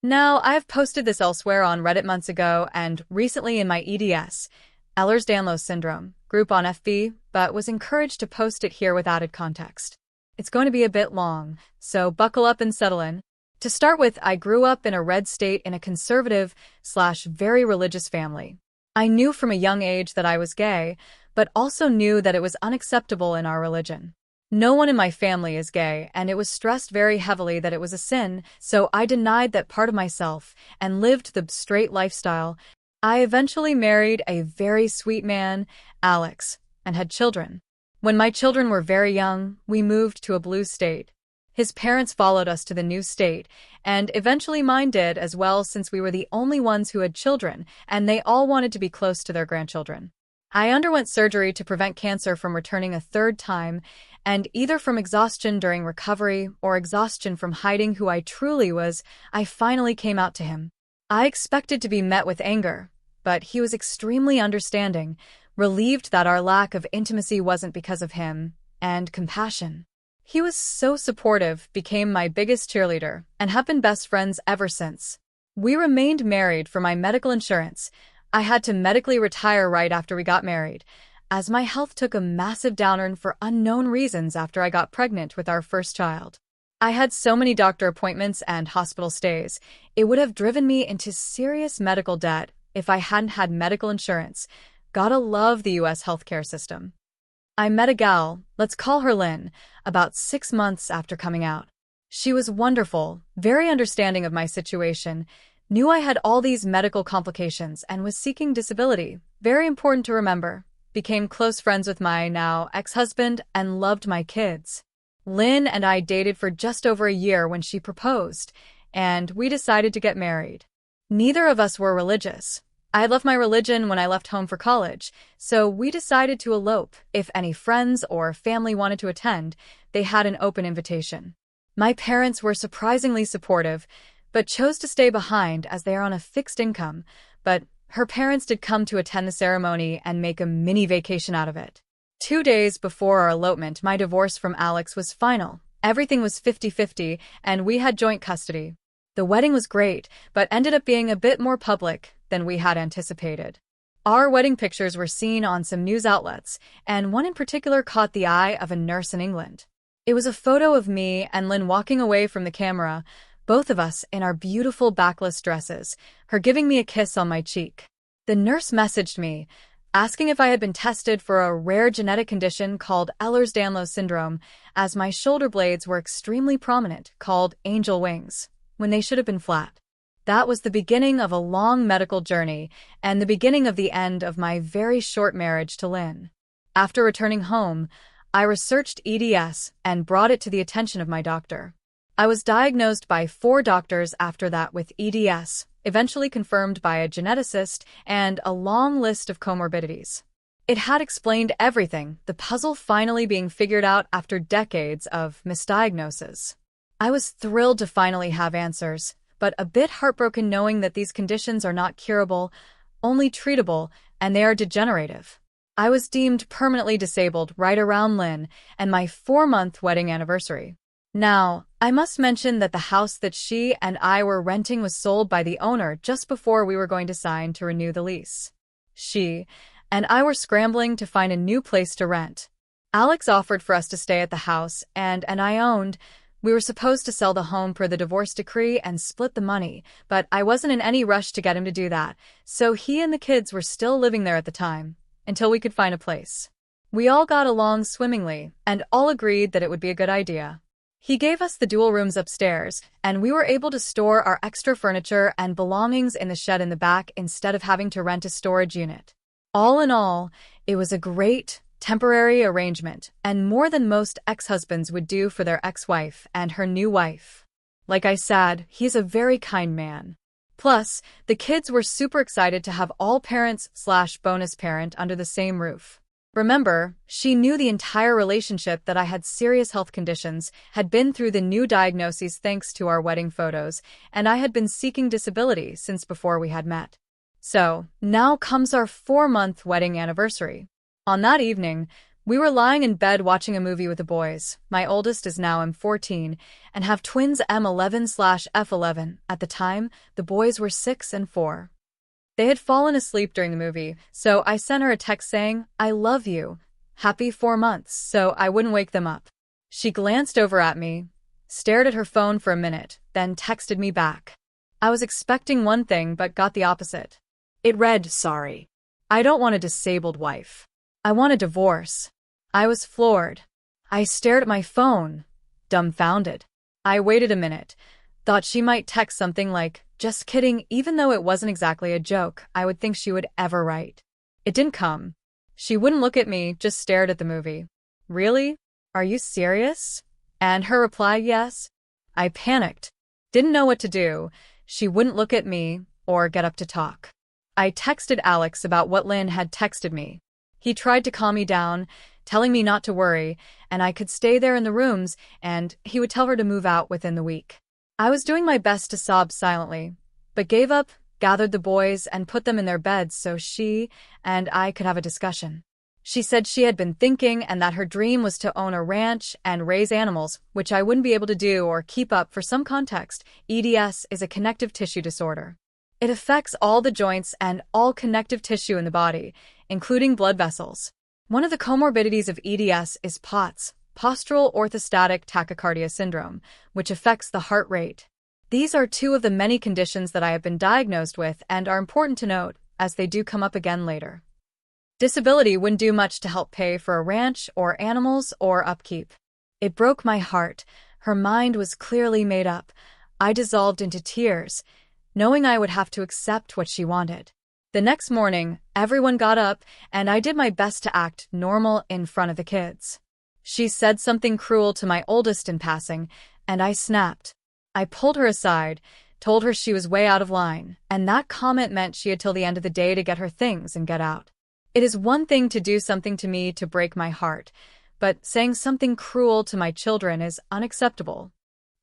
Now, I have posted this elsewhere on Reddit months ago and recently in my EDS, Ehlers-Danlos syndrome, group on FB, but was encouraged to post it here with added context. It's going to be a bit long, so buckle up and settle in. To start with, I grew up in a red state in a conservative/very religious family. I knew from a young age that I was gay, but also knew that it was unacceptable in our religion. No one in my family is gay, and it was stressed very heavily that it was a sin, so I denied that part of myself and lived the straight lifestyle. I eventually married a very sweet man, Alex, and had children. When my children were very young, we moved to a blue state. His parents followed us to the new state, and eventually mine did as well since we were the only ones who had children, and they all wanted to be close to their grandchildren. I underwent surgery to prevent cancer from returning a third time, and either from exhaustion during recovery or exhaustion from hiding who I truly was, I finally came out to him. I expected to be met with anger, but he was extremely understanding, relieved that our lack of intimacy wasn't because of him, and compassion. He was so supportive, became my biggest cheerleader, and have been best friends ever since. We remained married for my medical insurance. I had to medically retire right after we got married, as my health took a massive downturn for unknown reasons after I got pregnant with our first child. I had so many doctor appointments and hospital stays, it would have driven me into serious medical debt if I hadn't had medical insurance. Gotta love the US healthcare system. I met a gal, let's call her Lynn, about 6 months after coming out. She was wonderful, very understanding of my situation, knew I had all these medical complications and was seeking disability, very important to remember, became close friends with my now ex-husband and loved my kids. Lynn and I dated for just over a year when she proposed, and we decided to get married. Neither of us were religious. I had left my religion when I left home for college, so we decided to elope. If any friends or family wanted to attend, they had an open invitation. My parents were surprisingly supportive, but chose to stay behind as they are on a fixed income, but her parents did come to attend the ceremony and make a mini vacation out of it. 2 days before our elopement, my divorce from Alex was final. Everything was 50-50, and we had joint custody. The wedding was great, but ended up being a bit more public than we had anticipated. Our wedding pictures were seen on some news outlets, and one in particular caught the eye of a nurse in England. It was a photo of me and Lynn walking away from the camera, both of us in our beautiful backless dresses, her giving me a kiss on my cheek. The nurse messaged me, asking if I had been tested for a rare genetic condition called Ehlers-Danlos syndrome, as my shoulder blades were extremely prominent, called angel wings, when they should have been flat. That was the beginning of a long medical journey and the beginning of the end of my very short marriage to Lynn. After returning home, I researched EDS and brought it to the attention of my doctor. I was diagnosed by 4 doctors after that with EDS, eventually confirmed by a geneticist, and a long list of comorbidities. It had explained everything, the puzzle finally being figured out after decades of misdiagnosis. I was thrilled to finally have answers, but a bit heartbroken knowing that these conditions are not curable, only treatable, and they are degenerative. I was deemed permanently disabled right around Lynn and my 4-month wedding anniversary. Now, I must mention that the house that she and I were renting was sold by the owner just before we were going to sign to renew the lease. She and I were scrambling to find a new place to rent. Alex offered for us to stay at the house, and I owned. We were supposed to sell the home per the divorce decree and split the money, but I wasn't in any rush to get him to do that, so he and the kids were still living there at the time, until we could find a place. We all got along swimmingly, and all agreed that it would be a good idea. He gave us the dual rooms upstairs, and we were able to store our extra furniture and belongings in the shed in the back instead of having to rent a storage unit. All in all, it was a great, temporary arrangement, and more than most ex-husbands would do for their ex-wife and her new wife. Like I said, he's a very kind man. Plus, the kids were super excited to have all parents/bonus parent under the same roof. Remember, she knew the entire relationship that I had serious health conditions, had been through the new diagnoses thanks to our wedding photos, and I had been seeking disability since before we had met. So, now comes our 4-month wedding anniversary. On that evening, We were lying in bed watching a movie with the boys. My oldest is now M14 and have twins M11/F11. At the time, the boys were 6 and 4. They had fallen asleep during the movie, so I sent her a text saying, "I love you. Happy 4 months," so I wouldn't wake them up. She glanced over at me, stared at her phone for a minute, then texted me back. I was expecting one thing but got the opposite. It read, "Sorry. I don't want a disabled wife. I want a divorce." I was floored. I stared at my phone, dumbfounded. I waited a minute, thought she might text something like, "Just kidding," even though it wasn't exactly a joke I would think she would ever write. It didn't come. She wouldn't look at me, just stared at the movie. "Really? Are you serious?" And her reply, "Yes." I panicked. Didn't know what to do. She wouldn't look at me or get up to talk. I texted Alex about what Lynn had texted me. He tried to calm me down, telling me not to worry, and I could stay there in the rooms, and he would tell her to move out within the week. I was doing my best to sob silently, but gave up, gathered the boys, and put them in their beds so she and I could have a discussion. She said she had been thinking and that her dream was to own a ranch and raise animals, which I wouldn't be able to do or keep up. For some context, EDS is a connective tissue disorder. It affects all the joints and all connective tissue in the body, including blood vessels. One of the comorbidities of EDS is POTS, postural orthostatic tachycardia syndrome, which affects the heart rate. These are two of the many conditions that I have been diagnosed with and are important to note, as they do come up again later. Disability wouldn't do much to help pay for a ranch or animals or upkeep. It broke my heart. Her mind was clearly made up. I dissolved into tears, knowing I would have to accept what she wanted. The next morning, everyone got up, and I did my best to act normal in front of the kids. She said something cruel to my oldest in passing, and I snapped. I pulled her aside, told her she was way out of line, and that comment meant she had till the end of the day to get her things and get out. It is one thing to do something to me to break my heart, but saying something cruel to my children is unacceptable.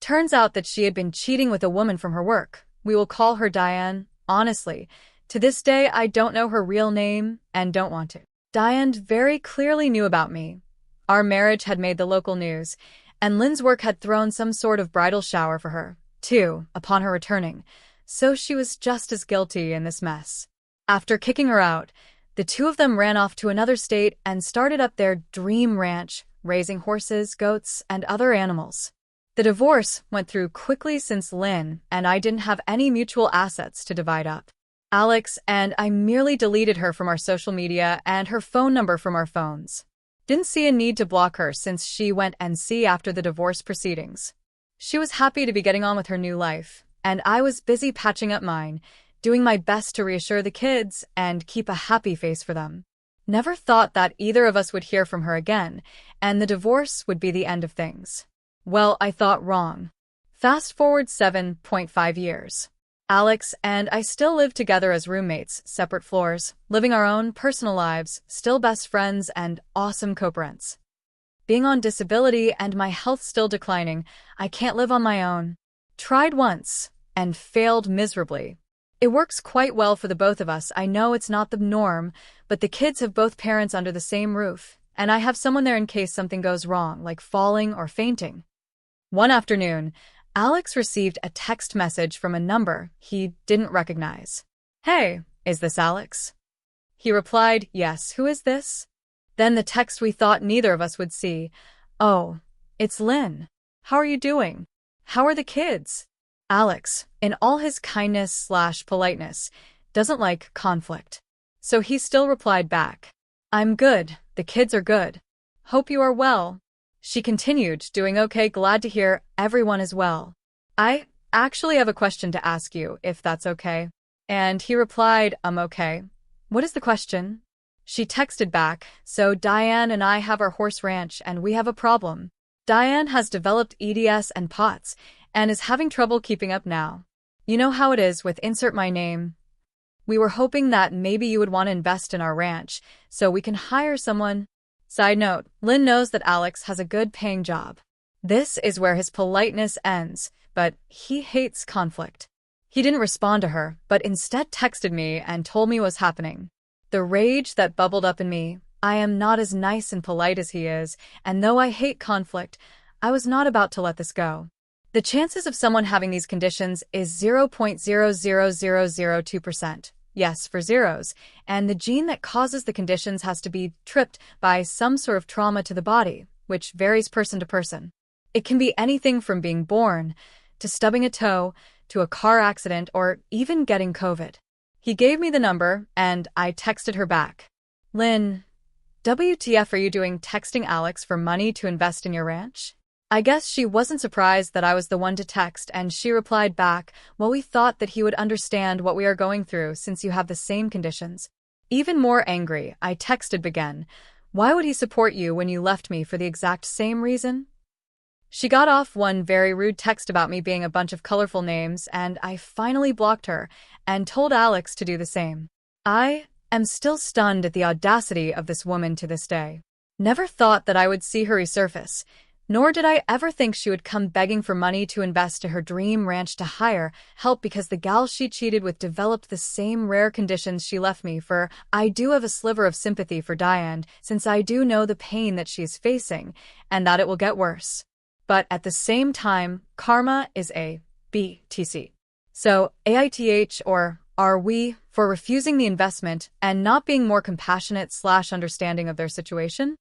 Turns out that she had been cheating with a woman from her work. We will call her Diane. Honestly, to this day, I don't know her real name and don't want to. Diane very clearly knew about me. Our marriage had made the local news, and Lynn's work had thrown some sort of bridal shower for her, too, upon her returning, so she was just as guilty in this mess. After kicking her out, the two of them ran off to another state and started up their dream ranch, raising horses, goats, and other animals. The divorce went through quickly since Lynn and I didn't have any mutual assets to divide up. Alex and I merely deleted her from our social media and her phone number from our phones. Didn't see a need to block her since she went NC after the divorce proceedings. She was happy to be getting on with her new life, and I was busy patching up mine, doing my best to reassure the kids and keep a happy face for them. Never thought that either of us would hear from her again, and the divorce would be the end of things. Well, I thought wrong. Fast forward 7.5 years. Alex and I still live together as roommates, separate floors, living our own personal lives, still best friends and awesome co-parents. Being on disability and my health still declining, I can't live on my own. Tried once and failed miserably. It works quite well for the both of us. I know it's not the norm, but the kids have both parents under the same roof, and I have someone there in case something goes wrong, like falling or fainting. One afternoon, Alex received a text message from a number he didn't recognize. "Hey, is this Alex?" He replied, "Yes, who is this?" Then the text we thought neither of us would see. "Oh, it's Lynn. How are you doing? How are the kids?" Alex, in all his kindness/politeness, doesn't like conflict. So he still replied back, "I'm good, the kids are good. Hope you are well." She continued, "Doing okay, glad to hear everyone is well. I actually have a question to ask you, if that's okay." And he replied, "I'm okay. What is the question?" She texted back, "So Diane and I have our horse ranch and we have a problem. Diane has developed EDS and POTS and is having trouble keeping up now. You know how it is with insert my name. We were hoping that maybe you would want to invest in our ranch so we can hire someone." Side note, Lynn knows that Alex has a good paying job. This is where his politeness ends, but he hates conflict. He didn't respond to her, but instead texted me and told me what was happening. The rage that bubbled up in me, I am not as nice and polite as he is, and though I hate conflict, I was not about to let this go. The chances of someone having these conditions is 0.00002%. Yes, for zeros, and the gene that causes the conditions has to be tripped by some sort of trauma to the body, which varies person to person. It can be anything from being born, to stubbing a toe, to a car accident, or even getting COVID. He gave me the number, and I texted her back. Lynn, WTF are you doing texting Alex for money to invest in your ranch? I guess she wasn't surprised that I was the one to text, and she replied back, well, we thought that he would understand what we are going through since you have the same conditions. Even more angry, I texted again. Why would he support you when you left me for the exact same reason? She got off one very rude text about me being a bunch of colorful names, and I finally blocked her and told Alex to do the same. I am still stunned at the audacity of this woman to this day. Never thought that I would see her resurface. Nor did I ever think she would come begging for money to invest to her dream ranch to hire help because the gal she cheated with developed the same rare conditions she left me for. I do have a sliver of sympathy for Diane, since I do know the pain that she is facing, and that it will get worse. But at the same time, karma is a BTC. So, AITH, or are we, for refusing the investment and not being more compassionate / understanding of their situation?